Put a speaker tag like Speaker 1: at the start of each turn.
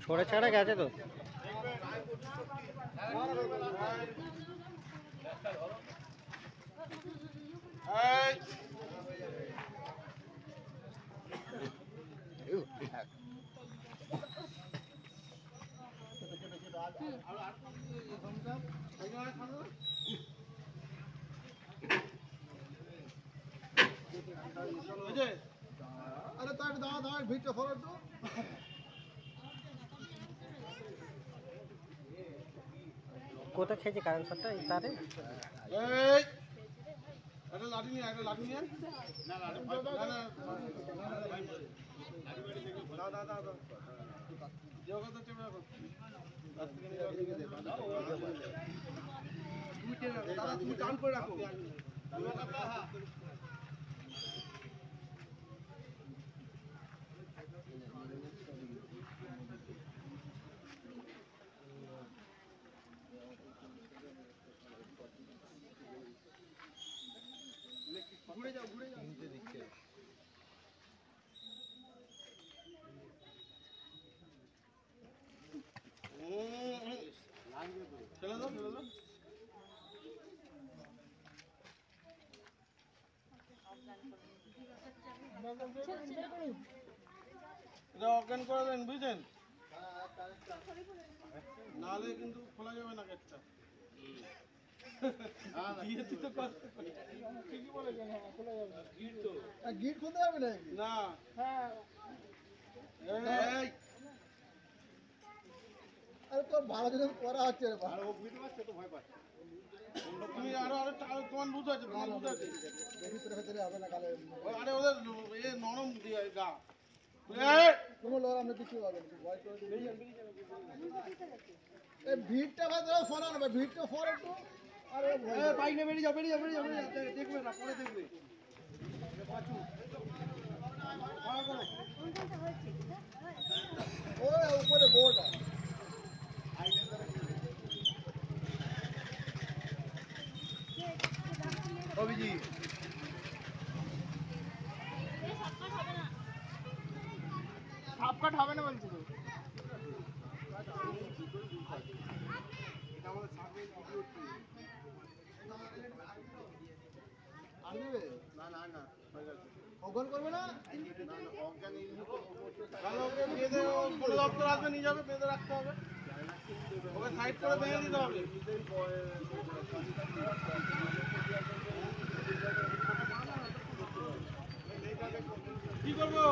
Speaker 1: ছড়ে ছাড়া গেছে তো।
Speaker 2: अरे तो दादा दादा ভিড়টা ফলো তো
Speaker 1: কোথা খেয়েছে কারেন্ট শটটা এই তারে?
Speaker 2: এই একটা লাঠি নিয়ে না লাঠি না দাদা দাদা যোগা তো চেপে রাখো দাদা তুমি টান করে রাখো ঘুরে যাও তিনটে দিকে চলে দাও এটা অজ্ঞান করে দেন বুঝছেন নাহলে কিন্তু খোলা যাবে না গেটটা গিট খুলতে যাবে না আরে তোর ভালো জিনিস করা হচ্ছে তুমি আরো তোমার লুজ আছে হবে না কালে আরে ওদের নরম গা কোনো লোক আমরা কিছু হবে এই ভিড়টা ফোন আনবে ভিড়টা ফোন একটু আরে বাইক নিয়ে বেরিয়ে যাও দেখবে না পরে দেখবে ওই উপরে বোর্ড অভিজি সাপকাট হবে না বলছি তো অজ্ঞান করবে না কোনো দপ্তর আসবে নিয়ে যাবে বেঁধে রাখতে হবে ওকে সাইড করে বেঁধে দিতে হবে কি করবো